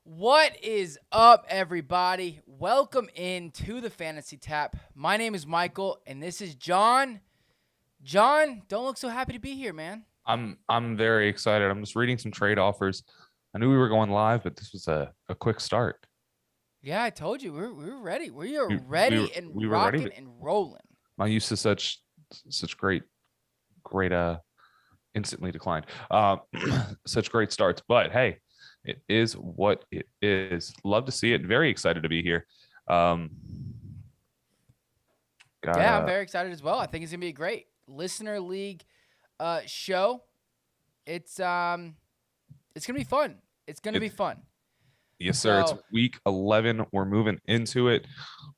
What is up, everybody? Welcome into the Fantasy Tap. My name is Michael, and this is John. John, don't look so happy to be here, man. I'm very excited. I'm just reading some trade offers. I knew we were going live, but this was a quick start. Yeah, I told you we were ready. We are We we were, ready and we were ready. rocking and rolling. My use of such great instantly declined. Such great starts. But hey, it is what it is. Love to see it. Very excited to be here. Um, got Yeah, I'm very excited as well. I think it's gonna be a great listener league show. It's gonna be fun. It's gonna be fun. Yes, sir. It's So week 11. We're moving into it.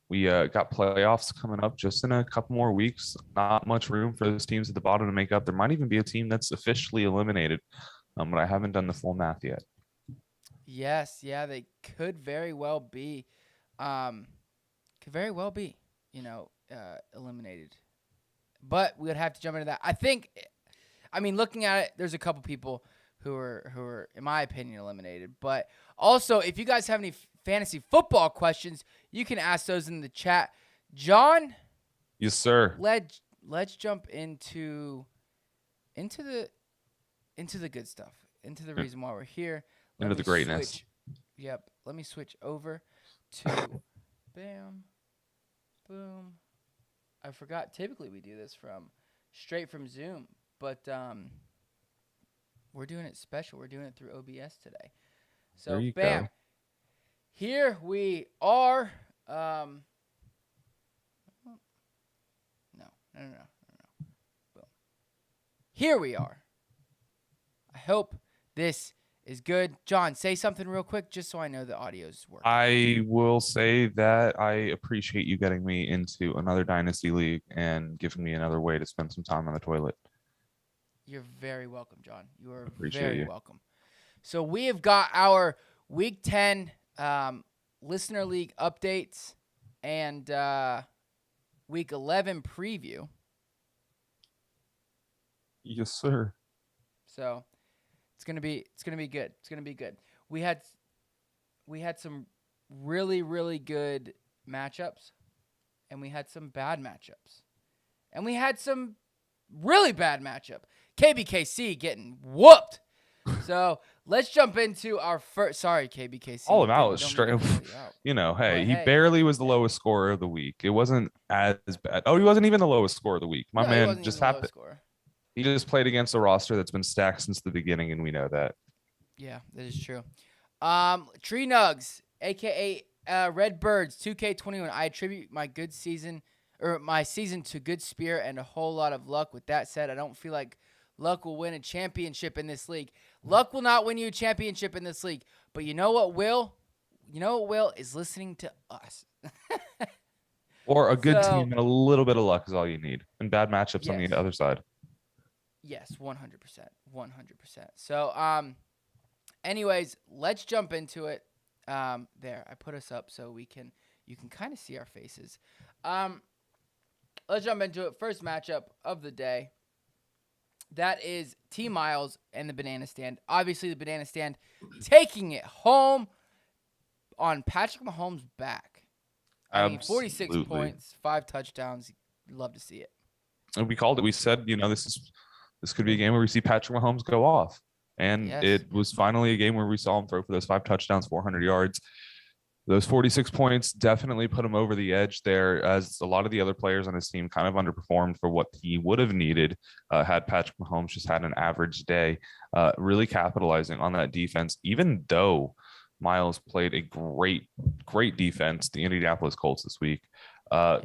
We got playoffs coming up just in a couple more weeks. Not much room for those teams at the bottom to make up. There might even be a team that's officially eliminated, but I haven't done the full math yet. yes, yeah, they could very well be, could very well be, eliminated. But we would have to jump into that. Looking at it, there's a couple people who are, in my opinion, eliminated. But also, if you guys have any fantasy football questions, you can ask those in the chat. John, Yes, sir. let's jump into the good stuff, into the reason why we're here. Into the greatness. Let me switch over to bam, boom. I forgot. Typically, we do this straight from Zoom, but we're doing it special. We're doing it through OBS today. So There you bam, go. here we are. No. Boom. Here we are. I hope this is good. John, say something real quick just so I know the audio's working. I will say that I appreciate you getting me into another dynasty league and giving me another way to spend some time on the toilet. You're very welcome, John. You are Appreciate very you. welcome. So we have got our Week 10 Listener League updates and Week 11 preview. Yes, sir. So it's gonna be good. It's gonna be good. We had some really, really good matchups, and we had some bad matchups, and we had some really bad matchup. KBKC getting whooped. So let's jump into our first. Sorry, KBKC. All him out Don't straight. mean to call you out. Hey, But he hey, barely was the lowest scorer of the week. It wasn't as bad. Oh, he wasn't even the lowest scorer of the week. My no, he man wasn't just even the lowest happened. scorer. He just played against a roster that's been stacked since the beginning, and we know that. Yeah, that is true. Tree Nugs, aka Redbirds, 2K21. I attribute my season to good spirit and a whole lot of luck. With that said, I don't feel like luck will win a championship in this league. Luck will not win you a championship in this league. But you know what will? You know what will is listening to us. Or a good team and a little bit of luck is all you need. And bad matchups on the other side. Yes, 100%. 100%. So, anyways, let's jump into it. There, I put us up so you can kind of see our faces. Let's jump into it. First matchup of the day. That is T Miles and the Banana Stand. Obviously, the Banana Stand taking it home on Patrick Mahomes' back. I mean, 46 points, 5 touchdowns. Love to see it. And we called it. We said, this could be a game where we see Patrick Mahomes go off. And It was finally a game where we saw him throw for those 5 touchdowns, 400 yards. Those 46 points definitely put him over the edge there, as a lot of the other players on his team kind of underperformed for what he would have needed had Patrick Mahomes just had an average day. Really capitalizing on that defense, even though Miles played a great defense, the Indianapolis Colts this week.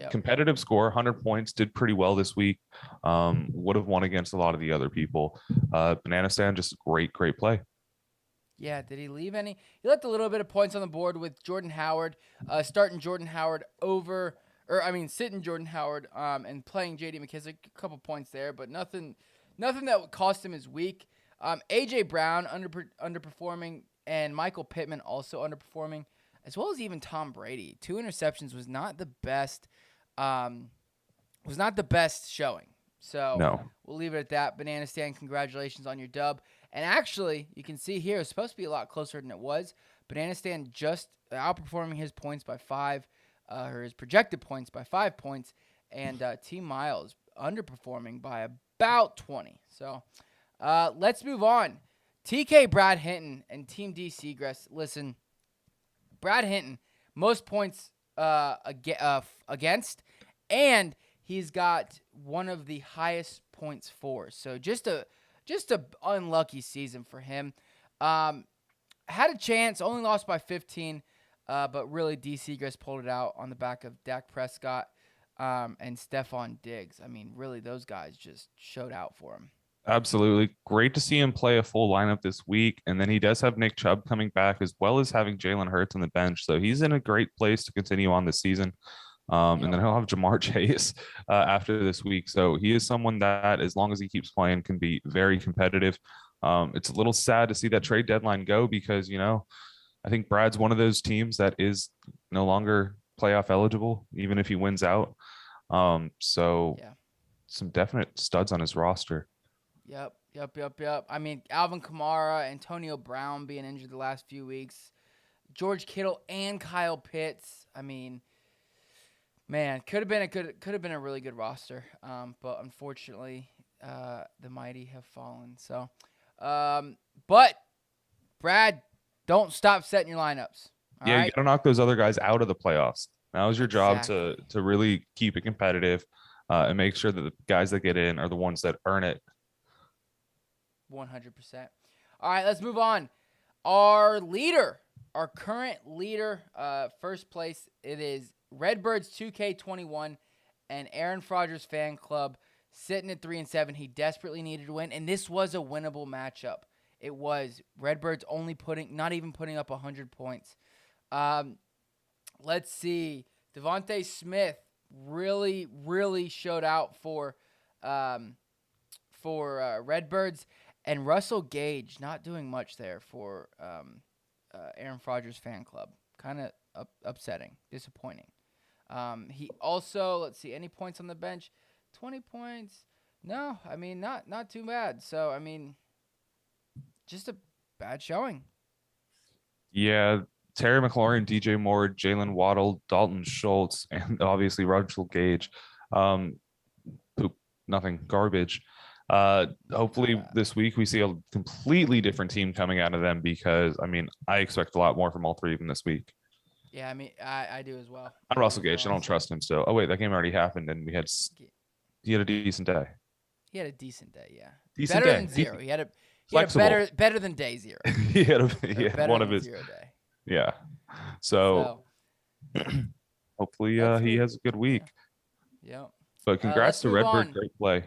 Competitive score, 100 points, did pretty well this week. Would have won against a lot of the other people. Banana Stand, just great play. Yeah, did he leave any? He left a little bit of points on the board with Jordan Howard, sitting Jordan Howard and playing J.D. McKissick. A couple points there, but nothing that would cost him his week. A.J. Brown underperforming, and Michael Pittman also underperforming, as well as even Tom Brady. 2 interceptions was not the best. Showing. So No. We'll leave it at that. Banana Stand, congratulations on your dub. And actually, you can see here, it's supposed to be a lot closer than it was. Banana Stand just outperforming his points by 5, or his projected points by 5 points, and Team Miles underperforming by about 20. So let's move on. TK Brad Hinton and Team D Seagrass. Listen, Brad Hinton, most points against, and he's got one of the highest points for. So just a unlucky season for him. Had a chance, only lost by 15, but really D Seagrass pulled it out on the back of Dak Prescott and Stephon Diggs. I mean, really, those guys just showed out for him. Absolutely. Great to see him play a full lineup this week. And then he does have Nick Chubb coming back, as well as having Jalen Hurts on the bench. So he's in a great place to continue on this season. And then he'll have Jamar Chase after this week. So he is someone that, as long as he keeps playing, can be very competitive. It's a little sad to see that trade deadline go because, I think Brad's one of those teams that is no longer playoff eligible, even if he wins out. Some definite studs on his roster. Yep. I mean, Alvin Kamara, Antonio Brown being injured the last few weeks, George Kittle and Kyle Pitts. I mean, man, could have been a really good roster. But unfortunately, the mighty have fallen. So, but Brad, don't stop setting your lineups. All right? You got to knock those other guys out of the playoffs. Now is your job to really keep it competitive and make sure that the guys that get in are the ones that earn it. 100%. All right, let's move on. Our current leader, first place, it is Redbirds 2K21 and Aaron Rodgers fan club sitting at 3-7. He desperately needed to win, and this was a winnable matchup. It was Redbirds not even putting up 100 points. Let's see. Devontae Smith really, really showed out for Redbirds. And Russell Gage not doing much there for Aaron Rodgers fan club. Kind of upsetting, disappointing. He also, let's see, any points on the bench? 20 points. No, I mean, not too bad. So, I mean, just a bad showing. Yeah, Terry McLaurin, DJ Moore, Jalen Waddle, Dalton Schultz, and obviously Russell Gage. Nothing, garbage. Hopefully this week we see a completely different team coming out of them because, I mean, I expect a lot more from all three of them this week. Yeah, I mean, I do as well. Not Russell Gage. I don't trust him still. Oh, wait, that game already happened, and he had a decent day. He had a decent day, yeah. Decent better day. Than zero. He had a better than day zero. He had one of his 0 day. Yeah. So hopefully he has a good week. Yeah. But congrats to Redbird. Great play.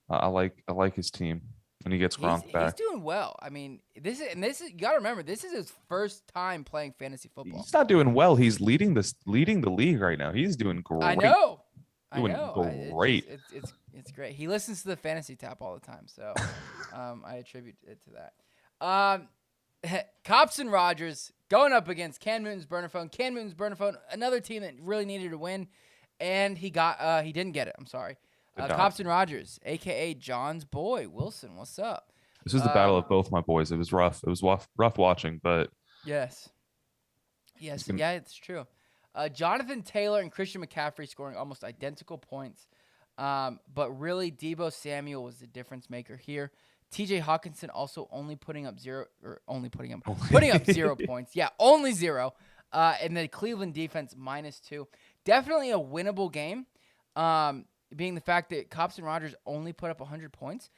I like his team when he gets Gronk back. He's doing well. I mean, this is you gotta remember, this is his first time playing fantasy football. He's not doing well. He's leading the league right now. He's doing great. I know. Great. It's great. He listens to the fantasy tap all the time, so I attribute it to that. Cops and Rogers going up against Cam Newton's burner phone. Cam Newton's burner phone, another team that really needed to win, and he didn't get it. I'm sorry. Cops and Rogers, a.k.a. John's boy, Wilson. What's up? This was the battle of both my boys. It was rough. It was rough watching, but... Yes, yeah, it's true. Jonathan Taylor and Christian McCaffrey scoring almost identical points. But really, Deebo Samuel was the difference maker here. TJ Hawkinson also putting up 0 points. Yeah, only 0. And the Cleveland defense -2. Definitely a winnable game. Being the fact that Cops and Rogers only put up 100 points.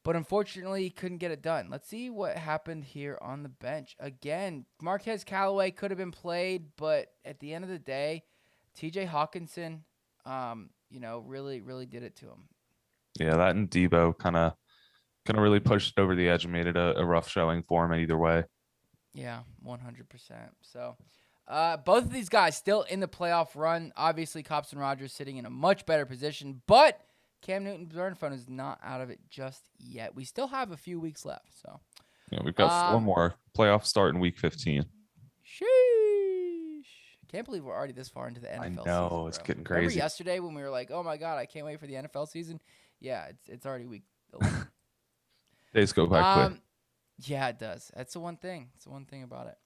But unfortunately, he couldn't get it done. Let's see what happened here on the bench. Again, Marquez Callaway could have been played, but at the end of the day, TJ Hawkinson, really, really did it to him. Yeah, that and Deebo kind of really pushed it over the edge and made it a rough showing for him either way. Yeah, 100%. So, both of these guys still in the playoff run. Obviously, Cops and Rogers sitting in a much better position, but Cam Newton's burn phone is not out of it just yet. We still have a few weeks left. So yeah, we've got 4 more. Playoffs start in week 15. Sheesh. Can't believe we're already this far into the NFL season. I know, it's getting crazy. Remember yesterday when we were like, oh my God, I can't wait for the NFL season? Yeah, it's already week 11. Days go by quick. Yeah, it does. That's the one thing. It's the one thing about it.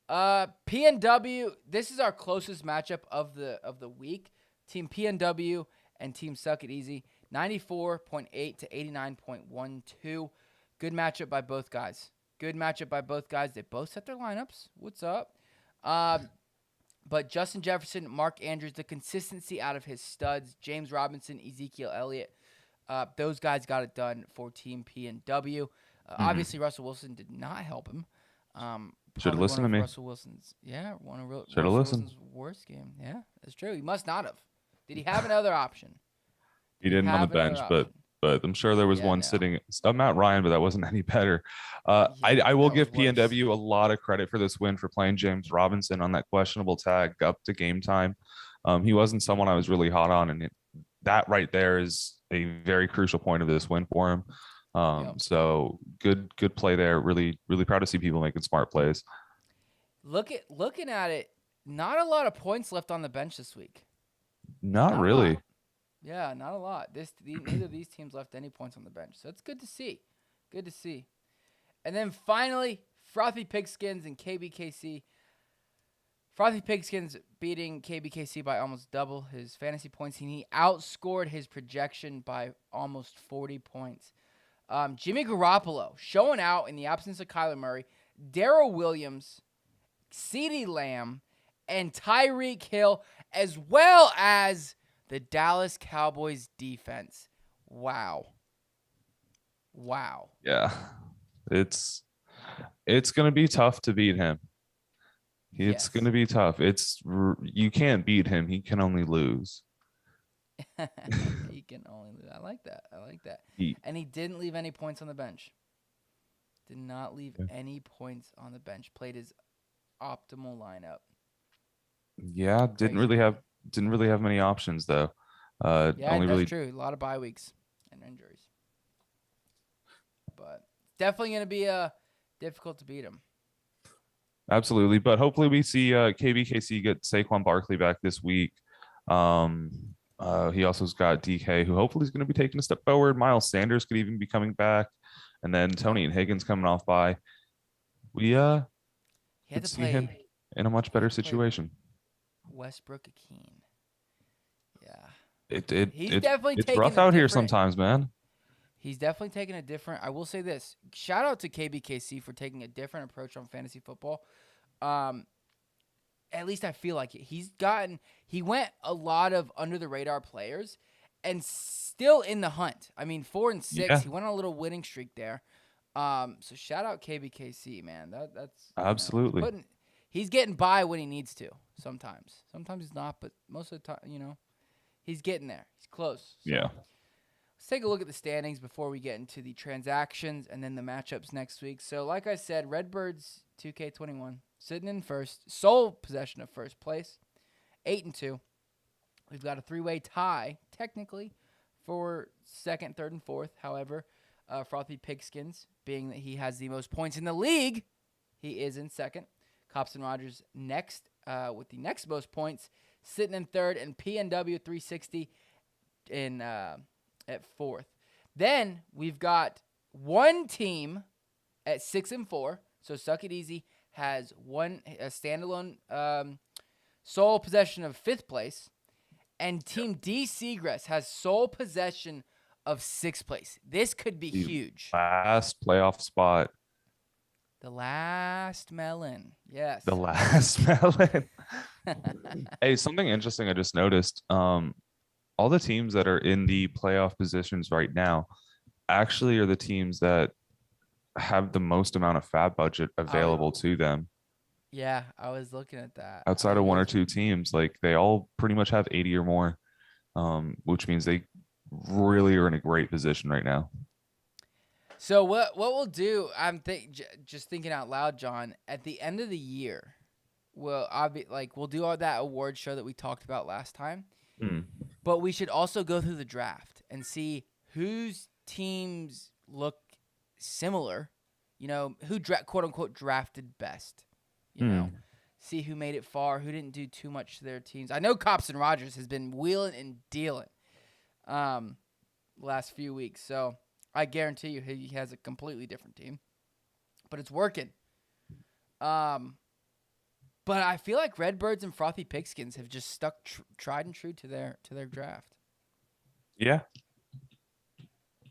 PNW. This is our closest matchup of the week. Team PNW and Team Suck It Easy. 94.8 to 89.12. Good matchup by both guys. Good matchup by both guys. They both set their lineups. What's up? But Justin Jefferson, Mark Andrews, the consistency out of his studs, James Robinson, Ezekiel Elliott, those guys got it done for Team PNW. Obviously, Russell Wilson did not help him. Should have listened to me. Russell Wilson's, Should have listened. Wilson's worst game. Yeah, that's true. He must not have. Did he have another option? He didn't on the bench, but I'm sure there was one sitting. Matt Ryan, but that wasn't any better. I will give PNW a lot of credit for this win for playing James Robinson on that questionable tag up to game time. He wasn't someone I was really hot on, and that right there is a very crucial point of this win for him. So good play there. Really proud to see people making smart plays. Looking at it, not a lot of points left on the bench this week. Not really. Yeah, not a lot. Neither of these teams left any points on the bench, so it's good to see. Good to see. And then finally, Frothy Pigskins and KBKC. Frothy Pigskins beating KBKC by almost double his fantasy points, and he outscored his projection by almost 40 points. Jimmy Garoppolo showing out in the absence of Kyler Murray, Darrell Williams, CeeDee Lamb, and Tyreek Hill, as well as the Dallas Cowboys defense. Wow. Yeah. It's going to be tough to beat him. It's going to be tough. You can't beat him. He can only lose. He can only lose. I like that. And he didn't leave any points on the bench. Did not leave any points on the bench. Played his optimal lineup. Yeah, didn't really have many options though. That's true. A lot of bye weeks and injuries. But definitely going to be difficult to beat him. Absolutely, but hopefully we see KBKC get Saquon Barkley back this week. He also's got DK, who hopefully is going to be taking a step forward. Miles Sanders could even be coming back, and then Tony and Higgins coming off by. We could see him in a much better situation. Westbrook Akeen. Yeah. It's rough out here sometimes, man. He's definitely taking a different. I will say this. Shout out to KBKC for taking a different approach on fantasy football. At least I feel like it. He went a lot of under the radar players and still in the hunt. I mean, 4 and 6. Yeah. He went on a little winning streak there. So shout out KBKC, man. That's absolutely. He's getting by when he needs to. Sometimes he's not, but most of the time, he's getting there. He's close. So. Yeah. Let's take a look at the standings before we get into the transactions and then the matchups next week. So, like I said, Redbirds 2K21 sitting in first, sole possession of first place, 8-2. We've got a 3-way tie, technically, for second, third, and fourth. However, Frothy Pigskins, being that he has the most points in the league, he is in second. Cops and Rogers next, with the next most points, sitting in third, and PNW 360 in at fourth. Then we've got one team at 6-4. So Suck It Easy has a standalone sole possession of fifth place, and Team D Seagrass has sole possession of sixth place. This could be huge. Last playoff spot. The last melon. Yes. The last melon. Hey, something interesting I just noticed. All the teams that are in the playoff positions right now actually are the teams that have the most amount of fab budget available to them. Yeah, I was looking at that. Outside of one or two teams, like they all pretty much have 80 or more, which means they really are in a great position right now. So what we'll do, I'm just thinking out loud, John, at the end of the year, we'll do all that award show that we talked about last time. But we should also go through the draft and see whose teams look similar, who quote unquote drafted best, see who made it far, who didn't do too much to their teams. I know Cops and Rogers has been wheeling and dealing last few weeks. So I guarantee you he has a completely different team. but it's working. But I feel like Redbirds and Frothy Pigskins have just stuck tried and true to their draft. Yeah.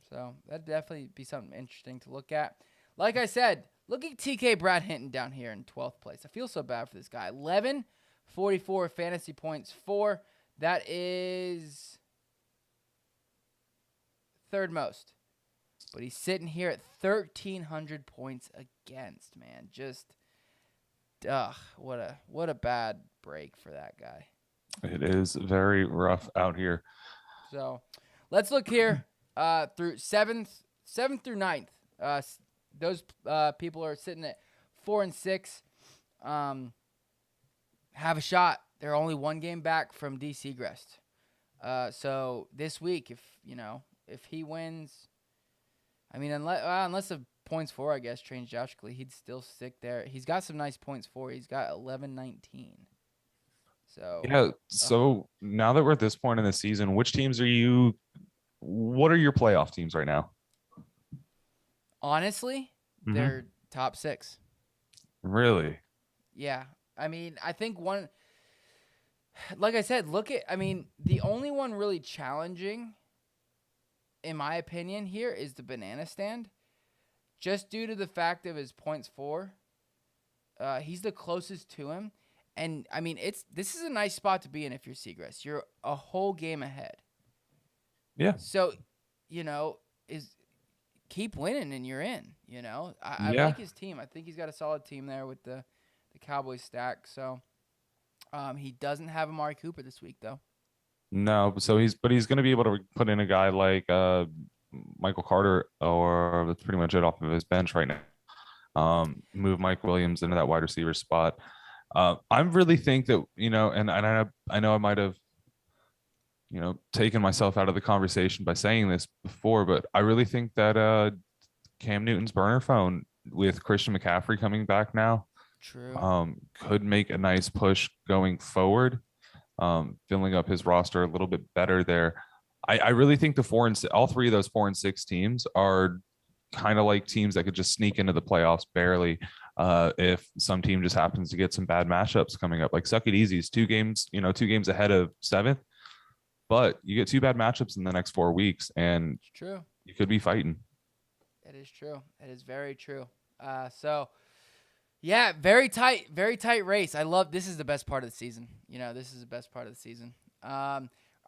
So that'd definitely be something interesting to look at. Like I said, look at TK Brad Hinton down here in 12th place. I feel so bad for this guy. 1144 fantasy points for. That is third most. But he's sitting here at 1,300 points against, man. Just, what a bad break for that guy. It is very rough out here. So let's look here through 7th through 9th. Those people are sitting at 4 and 6. Have a shot. They're only one game back from D. Segrest. So this week, if he wins, I mean, unless the points for, I guess, change drastically, he'd still stick there. He's got some nice points for. He's got 11-19. So yeah. So now that we're at this point in the season, which teams are you? What are your playoff teams right now? Honestly, they're top 6. Really? Yeah. I mean, I think one, like I said, the only one really challenging, in my opinion, here is the Banana Stand. Just due to the fact of his points for. He's the closest to him. And, I mean, this is a nice spot to be in if you're Segrest. You're a whole game ahead. Yeah. So, keep winning and you're in, I like his team. I think he's got a solid team there with the Cowboys stack. So, he doesn't have Amari Cooper this week, though. No, so he's going to be able to put in a guy like Michael Carter, or that's pretty much it off of his bench right now. Move Mike Williams into that wide receiver spot. I really think that, and I know I might have, taken myself out of the conversation by saying this before, but I really think that Cam Newton's burner phone with Christian McCaffrey coming back now, could make a nice push going forward, filling up his roster a little bit better there. I really think all three of those 4 and 6 teams are kind of like teams that could just sneak into the playoffs barely. If some team just happens to get some bad matchups coming up, like Suck It Easy is 2 games ahead of 7th, but you get 2 bad matchups in the next 4 weeks, and it's true. You could be fighting. It is true. It is very true. So yeah, very tight race. This is the best part of the season. This is the best part of the season.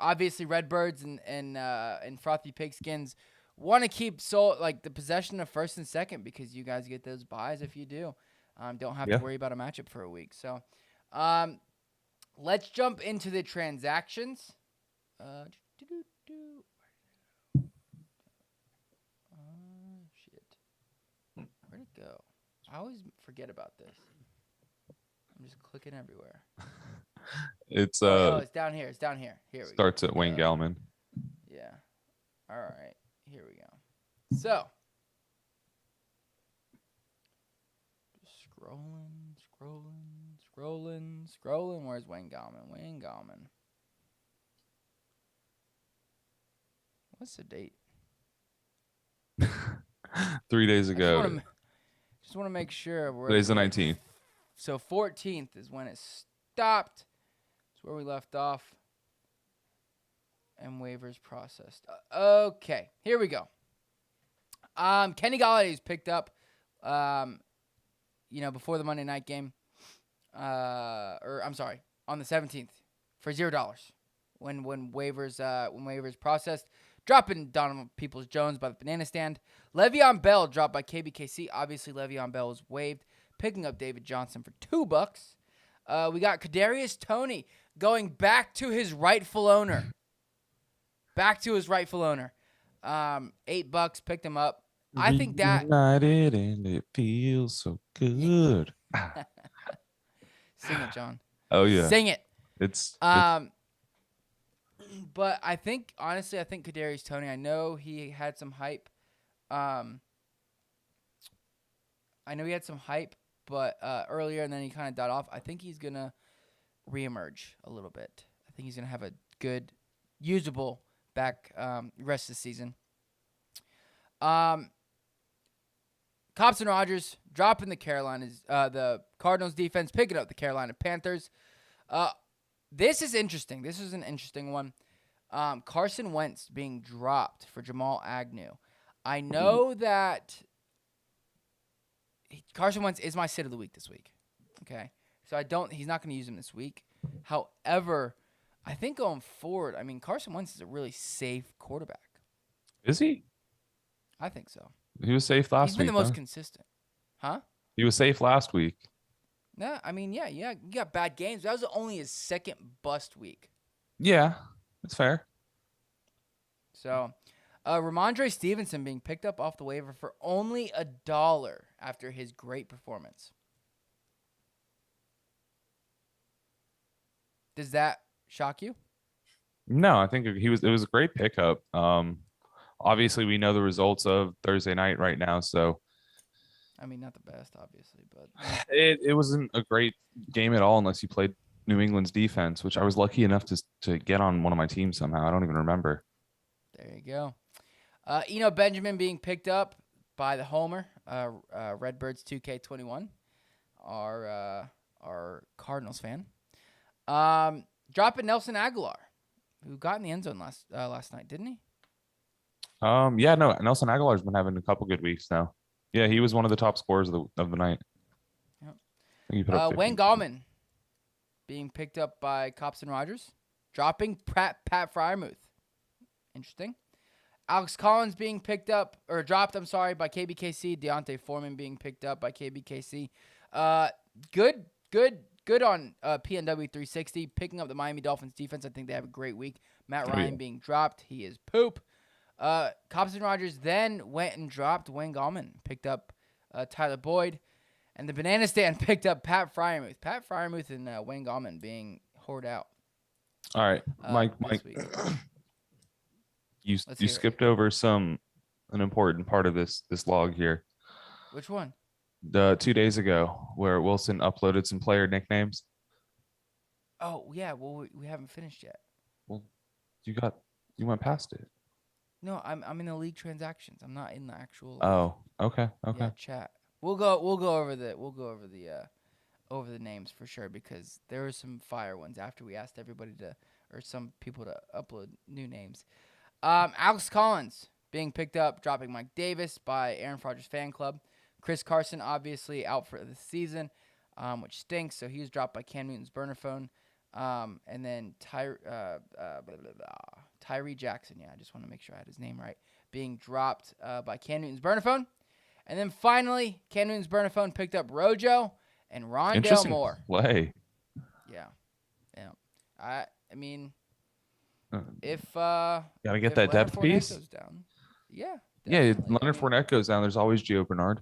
Obviously Redbirds and Frothy Pigskins want to keep the possession of first and second, because you guys get those buys if you do. Don't have to worry about a matchup for a week. So let's jump into the transactions. Shit. Where'd it go? I always forget about this. I'm just clicking everywhere. It's it's down here. It's down here. Here we go. Starts at Wayne Gallman. Yeah. All right. Here we go. So, scrolling. Where's Wayne Gallman? Wayne Gallman. What's the date? 3 days ago. Just want to make sure. Today's the 19th. So 14th is when it stopped. It's where we left off. And waivers processed. Okay, here we go. Kenny Galladay's picked up, before the Monday night game. On the 17th for $0 when waivers processed. Dropping Donovan Peoples-Jones by the Banana Stand. Le'Veon Bell dropped by KBKC. Obviously, Le'Veon Bell was waived. Picking up David Johnson for $2. We got Kadarius Toney going back to his rightful owner. $8. Picked him up. I think that united and it feels so good. Sing it, John. Oh yeah. Sing it. It's But I think Kadarius Toney, I know he had some hype. But earlier, and then he kind of died off. I think he's going to reemerge a little bit. I think he's going to have a good, usable back rest of the season. Couple Cops and Rogers dropping the Cardinals defense, picking up the Carolina Panthers. This is interesting. This is an interesting one. Carson Wentz being dropped for Jamal Agnew. I know that Carson Wentz is my sit of the week this week. Okay. So he's not going to use him this week. However, I think going forward, I mean, Carson Wentz is a really safe quarterback. Is he? I think so. He was safe last week. He's been the most consistent. Huh? He was safe last week. Nah, I mean, yeah, you got bad games. That was only his second bust week. Yeah, that's fair. So, Ramondre Stevenson being picked up off the waiver for only $1 after his great performance. Does that shock you? No, I think it was a great pickup. Obviously we know the results of Thursday night right now, so I mean, not the best, obviously, but it wasn't a great game at all unless you played New England's defense, which I was lucky enough to get on one of my teams somehow. I don't even remember. There you go. Eno Benjamin being picked up by the Homer, Redbirds 2K21, our Cardinals fan. Dropping Nelson Aguilar, who got in the end zone last night, didn't he? Yeah, no, Nelson Aguilar's been having a couple good weeks now. Yeah, he was one of the top scorers of the night. Yep. I think he put up Wayne Gallman being picked up by Cops and Rogers, dropping Pat Fryermuth. Interesting. Alex Collins being picked up or dropped, by KBKC. Deontay Foreman being picked up by KBKC. Good on PNW 360 picking up the Miami Dolphins defense. I think they have a great week. Matt Ryan being dropped. He is poop. Cops and Rogers then went and dropped Wayne Gallman, picked up Tyler Boyd, and the Banana Stand picked up Pat Fryermuth. Pat Fryermuth and Wayne Gallman being hoarded out. All right, Mike. You skipped over an important part of this log here. Which one? 2 days ago, where Wilson uploaded some player nicknames. Oh yeah, well we haven't finished yet. Well, you went past it. No, I'm in the league transactions. I'm not in the actual. Oh, okay. Yeah, chat. We'll go over the names for sure because there were some fire ones after we asked everybody some people to upload new names. Alex Collins being picked up, dropping Mike Davis by Aaron Rodgers fan club. Chris Carson obviously out for the season, which stinks. So he was dropped by Cam Newton's burner phone. And then Tyree Jackson. Yeah, I just want to make sure I had his name right. Being dropped by Cam Newton's burner phone. And then finally, Cam Newton's burner phone picked up Rojo and Rondale Moore. Play. Yeah. I mean, if gotta get that depth piece. Goes down, yeah. Yeah, Leonard Fournette goes down. There's always Gio Bernard.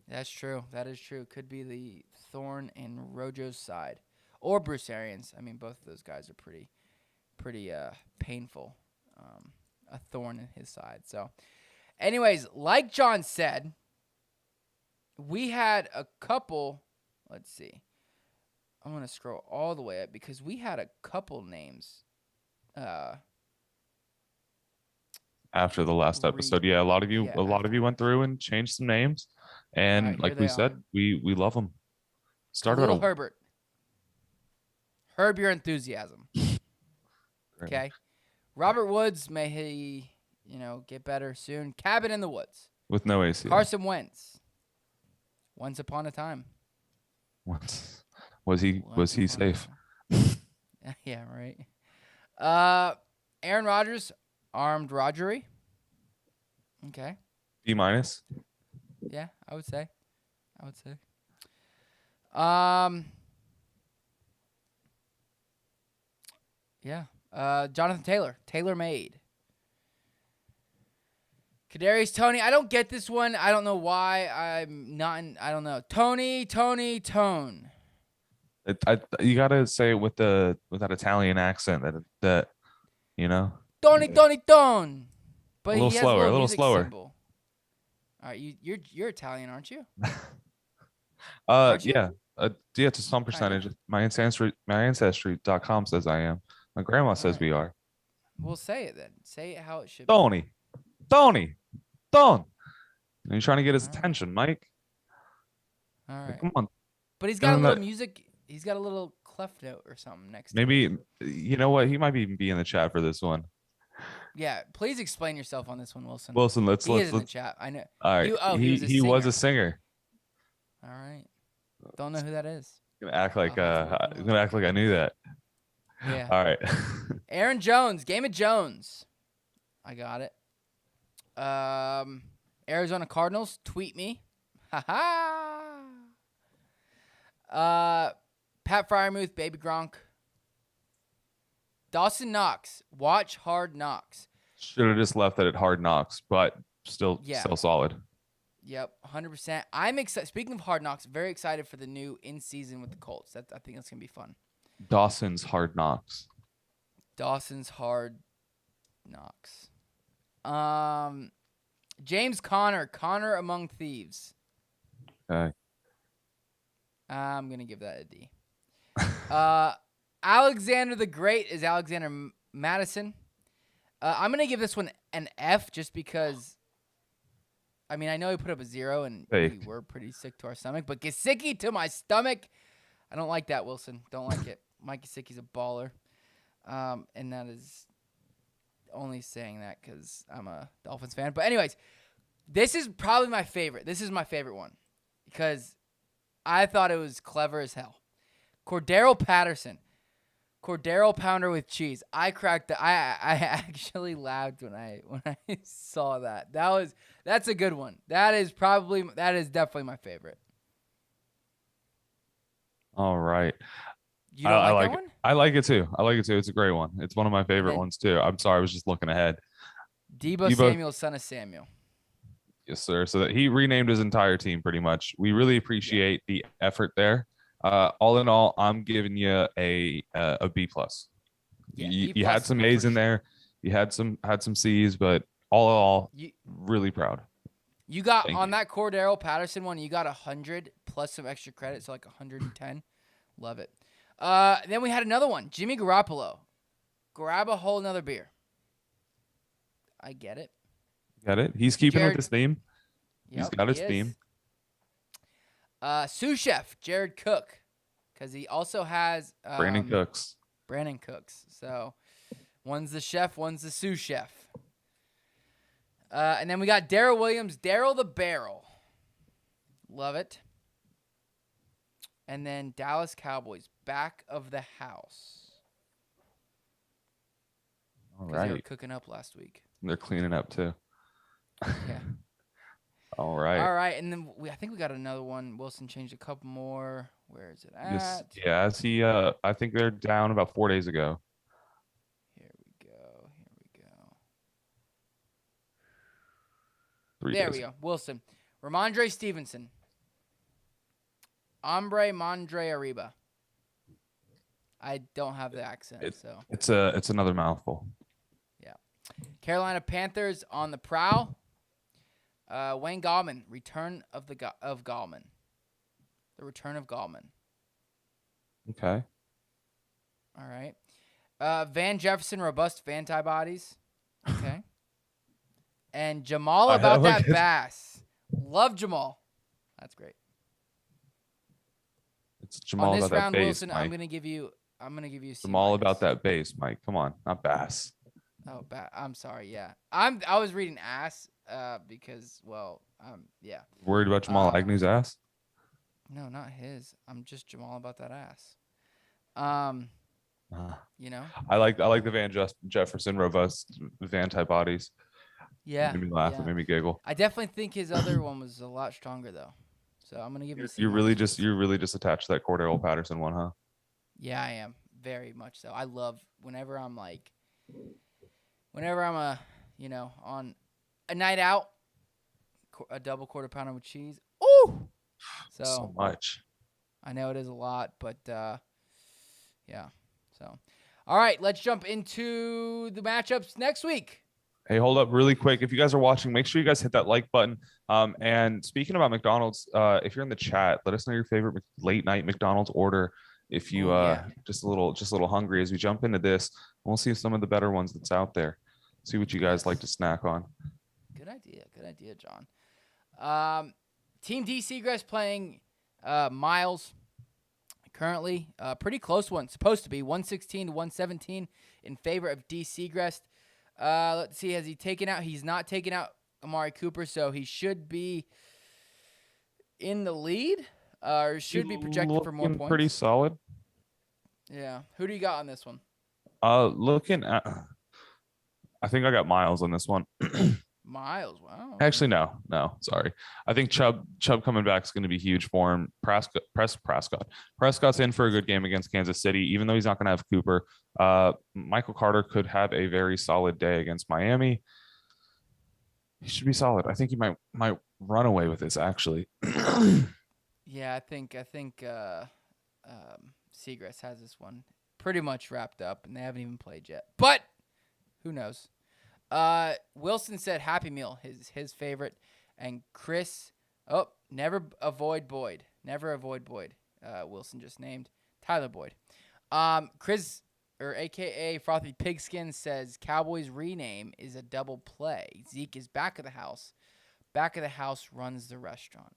That's true. That is true. Could be the thorn in Rojo's side. Or Bruce Arians. I mean, both of those guys are pretty painful. A thorn in his side. So, anyways, like John said, we had a couple. Let's see. I'm gonna scroll all the way up because we had a couple names. After the last episode, a lot of you went through and changed some names, and right, like we said, we love them. Start with Herbert. Herb your enthusiasm. Okay. Robert Woods, may he, get better soon. Cabin in the Woods. With no AC. Carson Wentz. Once upon a time. Once. Was he safe? Yeah, right. Aaron Rodgers, armed Rodgery. Okay. B-. Yeah, I would say. Yeah. Jonathan Taylor made. Kadarius Toney. I don't get this one. I don't know why. I'm not in. I don't know. Tone. You gotta say it with that Italian accent that. Tone. But a little slower. Symbol. All right, you're Italian, aren't you? Yeah. Yeah, to some percentage. My ancestry.com says I am. My grandma says we are. We'll say it then. Say it how it should be. Tony. And you're trying to get his All right. attention, Mike. All right. Come on. But he's got a little music. He's got a little clef note or something next to it. Maybe, you know what? He might even be in the chat for this one. Yeah, please explain yourself on this one, Wilson. Wilson, let's in the chat. I know. All right. He was a singer. All right. Don't know who that is. I'm gonna act like I knew that. Yeah. All right. Aaron Jones, Game of Jones. I got it. Arizona Cardinals, tweet me. Ha ha. Pat Fryermuth, Baby Gronk. Dawson Knox, watch Hard Knocks. Should have just left that at Hard Knocks, but still solid. Yep, 100%. I'm excited. Speaking of Hard Knocks, very excited for the new in-season with the Colts. I think that's going to be fun. Dawson's Hard Knocks. Dawson's Hard Knocks. James Conner Among Thieves. Okay. I'm going to give that a D. Alexander the Great is Alexander Madison. I'm going to give this one an F just because, I mean, I know he put up a 0 and we were pretty sick to our stomach, but Gesicki to my stomach. I don't like that, Wilson. Don't like it. Mike Gesicki's a baller. And that is only saying that because I'm a Dolphins fan. But anyways, this is probably my favorite. This is my favorite one because I thought it was clever as hell. Cordero Patterson. Cordero Pounder with cheese. I actually laughed when I saw that. That's a good one. That is definitely my favorite. All right. You don't like that one? I like it too. It's a great one. It's one of my favorite ones too. I'm sorry, I was just looking ahead. Debo Samuel, son of Samuel. Yes, sir. So that he renamed his entire team pretty much. We really appreciate the effort there. All in all, I'm giving you a B plus. Yeah, you had some A's in there. You had some C's, but all in all, really proud. You got on that Cordero Patterson one. You got 100 plus some extra credit, so like 110. Love it. Then we had another one, Jimmy Garoppolo. Grab a whole nother beer. I get it. Got it. He's keeping with his theme. Yep, he's got his theme. Sous chef Jared Cook, because he also has Brandon Cooks. So one's the chef, one's the sous chef. And then we got Darrell Williams, Darryl the Barrel. Love it. And then Dallas Cowboys, back of the house. All right. They were cooking up last week. They're cleaning up too. Yeah. All right. All right, and then I think we got another one. Wilson changed a couple more. Where is it at? Yes, I think they're down about 4 days ago. Here we go. 3 there days. we go. Wilson. Ramondre Stevenson. Hombre Mondre Arriba. I don't have the accent, so it's another mouthful. Yeah. Carolina Panthers on the prowl. Wayne Gallman, return of Gallman. The return of Gallman. Okay. All right. Van Jefferson, robust antibodies. Okay. And Jamal about that bass. Love Jamal. That's great. It's Jamal on this about round, that bass, Wilson, Mike. I'm gonna give you Jamal about that bass, Mike. Come on, not bass. Oh, I'm sorry. Yeah, I was reading ass because yeah. Worried about Jamal Agnew's ass? No, not his. I'm just Jamal about that ass. You know. I like the Van Jefferson robust antibodies. Yeah. It made me laugh. Yeah. It made me giggle. I definitely think his other one was a lot stronger though. So I'm gonna give you. You're really just attached to that Cordero Patterson one, huh? Yeah, I am very much so. I love whenever I'm on a night out, a double quarter pounder with cheese. Ooh, so much. I know it is a lot, but yeah. So, all right, let's jump into the matchups next week. Hey, hold up really quick. If you guys are watching, make sure you guys hit that like button. And speaking about McDonald's, if you're in the chat, let us know your favorite late night McDonald's order. If you just a little hungry as we jump into this, we'll see some of the better ones that's out there. See what you guys like to snack on. Good idea, John. Team D Seagrass playing Miles currently. Pretty close one. Supposed to be 116 to 117 in favor of D Seagrass. Let's see. Has he taken out? He's not taken out Amari Cooper, so he should be in the lead. Or should be projected for more points. Pretty solid. Yeah. Who do you got on this one? Looking at, I think I got Miles on this one. Miles, wow. Actually, no, sorry. I think Chubb coming back is going to be huge for him. Prescott's in for a good game against Kansas City, even though he's not going to have Cooper. Michael Carter could have a very solid day against Miami. He should be solid. I think he might run away with this, actually. Yeah, I think Seagrass has this one pretty much wrapped up, and they haven't even played yet. But who knows? Wilson said Happy Meal, his favorite, and Chris. Never avoid Boyd. Wilson just named Tyler Boyd. Chris, or AKA Frothy Pigskin, says Cowboys rename is a double play. Zeke is back of the house. Back of the house runs the restaurant.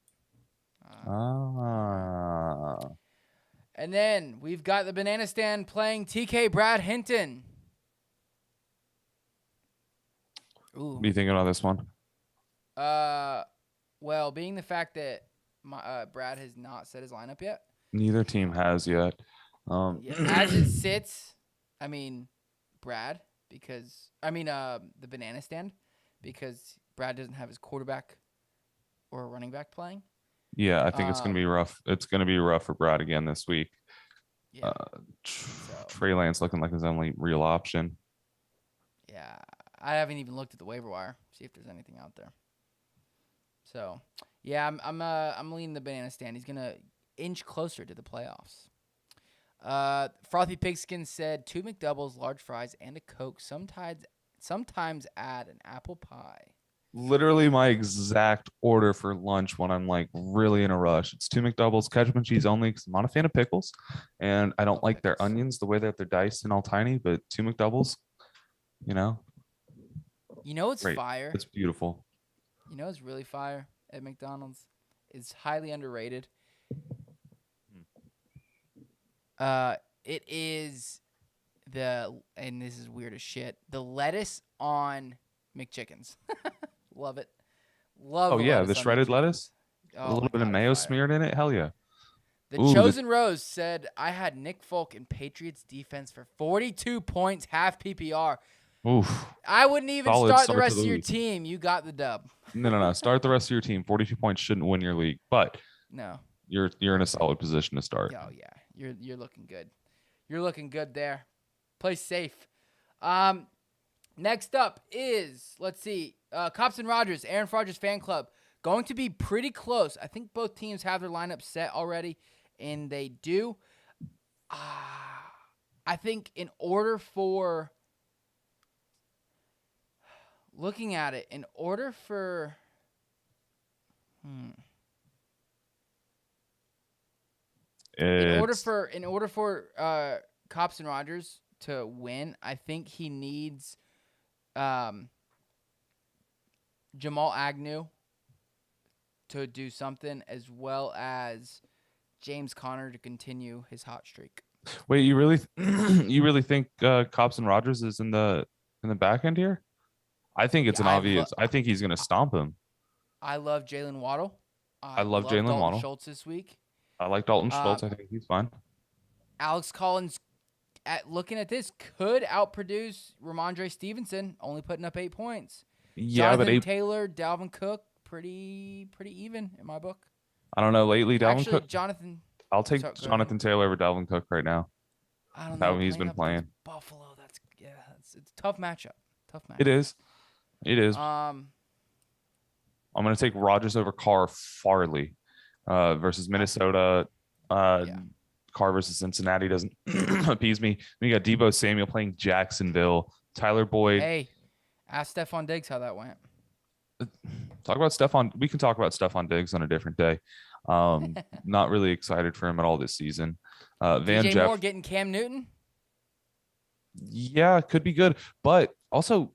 And then we've got the Banana Stand playing TK Brad Hinton. Ooh. What are you thinking about this one? Well, being the fact that Brad has not set his lineup yet. Neither team has yet. As it sits, I mean, Brad, because the Banana Stand, because Brad doesn't have his quarterback or running back playing. Yeah, I think it's going to be rough. It's going to be rough for Brad again this week. Yeah. Trey Lance looking like his only real option. Yeah, I haven't even looked at the waiver wire, see if there's anything out there. So, yeah, I'm leaning the Banana Stand. He's gonna inch closer to the playoffs. Frothy Pigskin said 2 McDoubles, large fries, and a Coke. Sometimes add an apple pie. Literally my exact order for lunch when I'm like really in a rush. It's 2 McDoubles, ketchup and cheese only, because I'm not a fan of pickles, and I don't like their onions the way that they're diced and all tiny. But 2 McDoubles, You know it's great. fire. It's beautiful. You know it's really fire at McDonald's. It's highly underrated. It is and this is weird as shit, the lettuce on McChickens. Love it. Oh yeah, the shredded lettuce. A little bit of mayo smeared in it. Hell yeah. The Chosen Rose said, I had Nick Folk in Patriots defense for 42 points, half PPR. Oof. I wouldn't even start the rest of your team. You got the dub. No. Start the rest of your team. 42 points shouldn't win your league, but no, you're in a solid position to start. Oh yeah, you're looking good. You're looking good there. Play safe. Next up is, let's see, Cops and Rogers, Aaron Rodgers fan club, going to be pretty close. I think both teams have their lineup set already, and they do. I think in order for looking at it, in order for Cops and Rogers to win, I think he needs Jamal Agnew to do something, as well as James Conner to continue his hot streak. Wait, you really think Cops and Rogers is in the back end here? I think it's an obvious. I think he's going to stomp him. I love Jalen Waddle. I love Jalen Waddle. Schultz this week. I like Dalton Schultz. I think he's fine. Alex Collins, looking at this, could outproduce Ramondre Stevenson, only putting up 8 points. Yeah, Jonathan Taylor, Dalvin Cook, pretty even in my book. I don't know. Lately, Dalvin Cook. I'll take Jonathan Taylor over Dalvin Cook right now. I don't know how he's been playing. Buffalo. It's a tough matchup. It is. I'm going to take Rodgers over Carr Farley versus Minnesota. Carr versus Cincinnati doesn't appease me. Then you got Deebo Samuel playing Jacksonville. Tyler Boyd. Hey, ask Stephon Diggs how that went. Talk about Stephon. We can talk about Stephon Diggs on a different day. Not really excited for him at all this season. DJ Moore getting Cam Newton? Yeah, could be good. But also,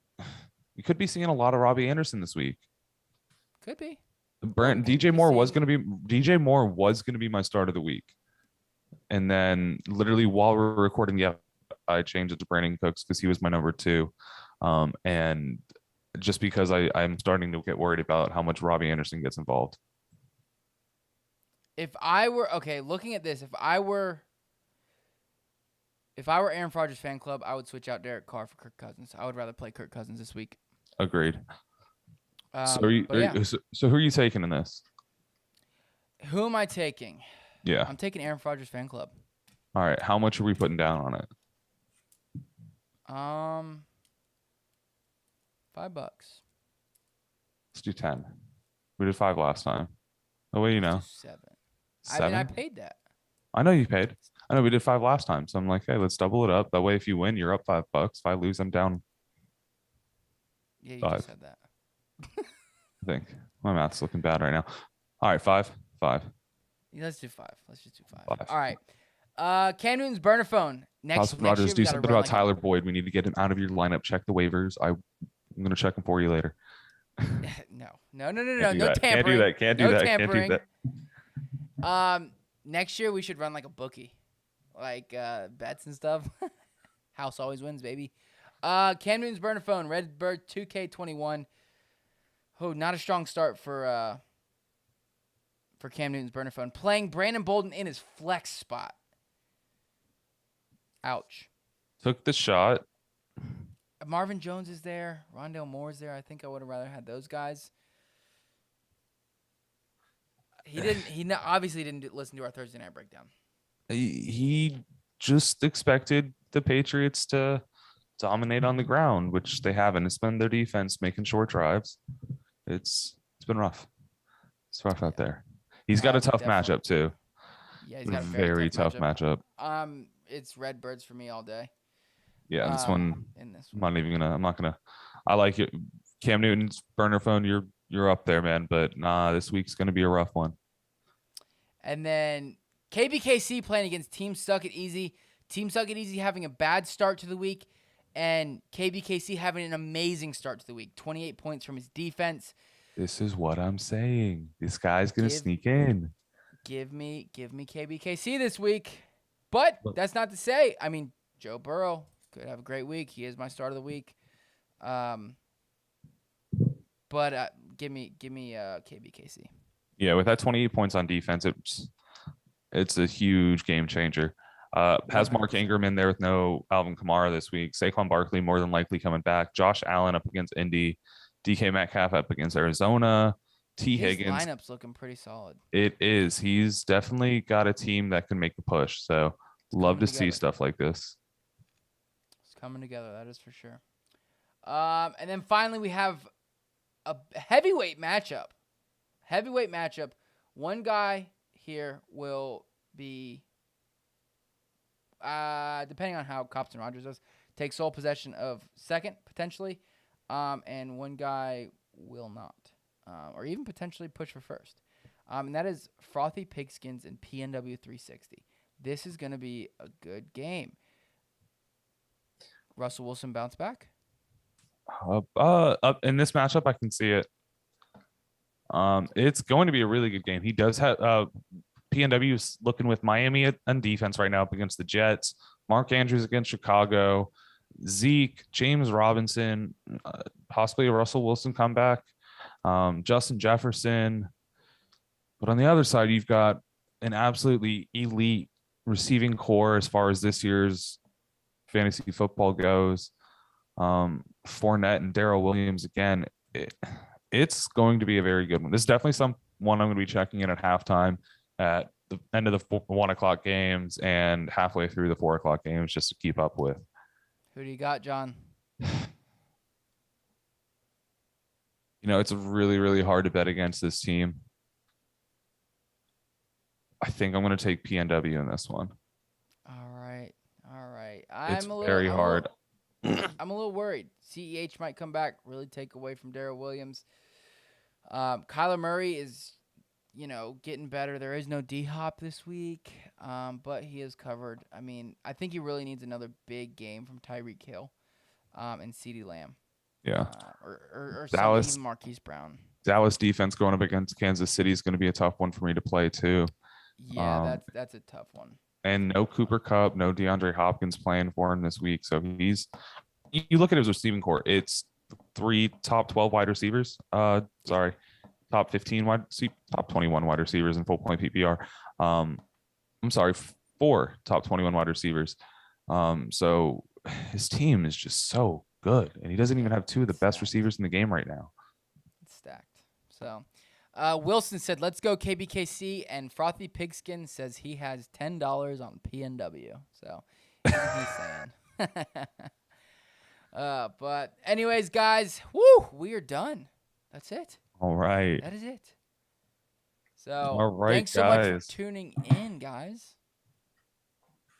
we could be seeing a lot of Robbie Anderson this week. Could be. Brent DJ Moore was going to be my start of the week. And then literally while we're recording, I changed it to Brandon Cooks because he was my number 2. And just because I'm starting to get worried about how much Robbie Anderson gets involved. If I were looking at this, if I were Aaron Rodgers fan club, I would switch out Derek Carr for Kirk Cousins. I would rather play Kirk Cousins this week. Agreed. So who are you taking in this? Who am I taking? Yeah. I'm taking Aaron Rodgers fan club. All right. How much are we putting down on it? $5. Let's do 10. We did 5 last time. Oh, wait, Let's do 7. 7? I paid that. I know you paid. I know we did 5 last time. So I'm like, hey, let's double it up. That way, if you win, you're up $5. If I lose, I'm down. Yeah, you 5. just said that. I think my math's looking bad right now. All right, 5. Yeah, let's do 5. Let's just do 5. 5. All right. Cam Newton's burner phone. Next Rogers, year, do something about Tyler Boyd. We need to get him out of your lineup. Check the waivers. I'm going to check him for you later. No. No tampering. Can't do that. Can't do that. Next year we should run like a bookie, like bets and stuff. House always wins, baby. Cam Newton's burner phone. Redbird 2K21. Oh, not a strong start for Cam Newton's burner phone. Playing Brandon Bolden in his flex spot. Ouch. Took the shot. Marvin Jones is there. Rondale Moore's there. I think I would have rather had those guys. He didn't. Obviously didn't listen to our Thursday night breakdown. He just expected the Patriots to dominate on the ground, which they haven't. It's been their defense making short drives. It's been rough. It's rough out there. He's got a tough matchup too. Yeah, he's got a very tough matchup. It's Redbirds for me all day. Yeah, this one. I'm not gonna. I like it. Cam Newton's burner phone. You're up there, man. But this week's gonna be a rough one. And then KBKC playing against Team Suck It Easy. Team Suck It Easy having a bad start to the week, and KBKC having an amazing start to the week. 28 points from his defense. This is what I'm saying. This guy's gonna sneak in. Give me KBKC this week. But that's not to say. I mean, Joe Burrow could have a great week. He is my start of the week. But give me KBKC. Yeah, with that 28 points on defense, it's a huge game changer. Has Mark Ingram in there with no Alvin Kamara this week. Saquon Barkley more than likely coming back. Josh Allen up against Indy. DK Metcalf up against Arizona. His Higgins. Lineup's looking pretty solid. It is. He's definitely got a team that can make the push. So love to see stuff like this. It's coming together, that is for sure. And then finally we have a heavyweight matchup. One guy here will be, depending on how Cops and Rogers does, take sole possession of second, potentially. And one guy will not. Or even potentially push for first. And that is Frothy Pigskins and PNW 360. This is going to be a good game. Russell Wilson bounce back? In this matchup, I can see it. It's going to be a really good game. He does have PNW is looking with Miami on defense right now up against the Jets. Mark Andrews against Chicago. Zeke, James Robinson, possibly a Russell Wilson comeback. Justin Jefferson. But on the other side, you've got an absolutely elite receiving core as far as this year's fantasy football goes. Fournette and Darrell Williams again. It's going to be a very good one. This is definitely someone I'm going to be checking in at halftime, at the end of the 1 o'clock games, and halfway through the 4 o'clock games, just to keep up with. Who do you got, John? It's really, really hard to bet against this team. I think I'm going to take PNW in this one. All right. It's very hard. I'm a little worried. CEH might come back, really take away from Darrell Williams. Kyler Murray is, getting better. There is no D-Hop this week, but he is covered. I mean, I think he really needs another big game from Tyreek Hill and CeeDee Lamb. Yeah. Or Dallas, even Marquise Brown. Dallas defense going up against Kansas City is going to be a tough one for me to play too. Yeah, that's a tough one. And no Cooper Kupp, no DeAndre Hopkins playing for him this week. So you look at his receiving core, it's 3 top 12 wide receivers. Top 15 top 21 wide receivers in full point PPR. I'm sorry, 4 top 21 wide receivers. So his team is just so good, and he doesn't even have 2 of the best receivers in the game right now. It's stacked. So Wilson said, "Let's go KBKC," and Frothy Pigskin says he has $10 on PNW. So he's saying. But anyways, guys, we are done. That's it. All right. That is it. So all right, thanks so much for tuning in, guys.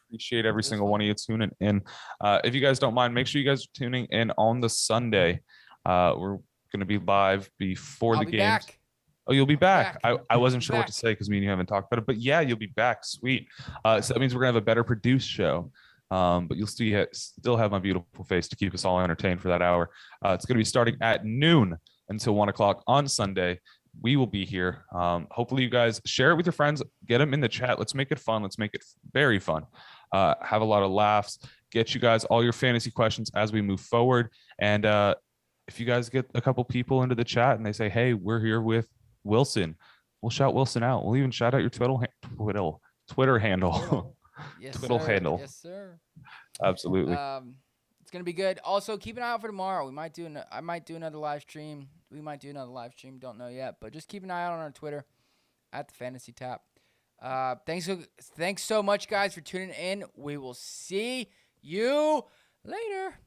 Appreciate every single one of you tuning in. If you guys don't mind, make sure you guys are tuning in on the Sunday. We're going to be live before the game. Back. Oh, you'll be back. I wasn't sure what to say because me and you haven't talked about it, but yeah, you'll be back. Sweet. So that means we're going to have a better produced show. But you'll still have my beautiful face to keep us all entertained for that hour. It's going to be starting at noon until 1 o'clock on Sunday. We will be here. Hopefully you guys share it with your friends, get them in the chat. Let's make it fun. Let's make it very fun. Have a lot of laughs, get you guys all your fantasy questions as we move forward. And if you guys get a couple people into the chat and they say, hey, we're here with Wilson, we'll shout Wilson out. We'll even shout out your Twitter handle. Yes, Twitter handle. Yes, sir. Absolutely. It's gonna be good. Also, keep an eye out for tomorrow. I might do another live stream. We might do another live stream. Don't know yet, but just keep an eye out on our Twitter at the Fantasy Tap. Thanks so much, guys, for tuning in. We will see you later.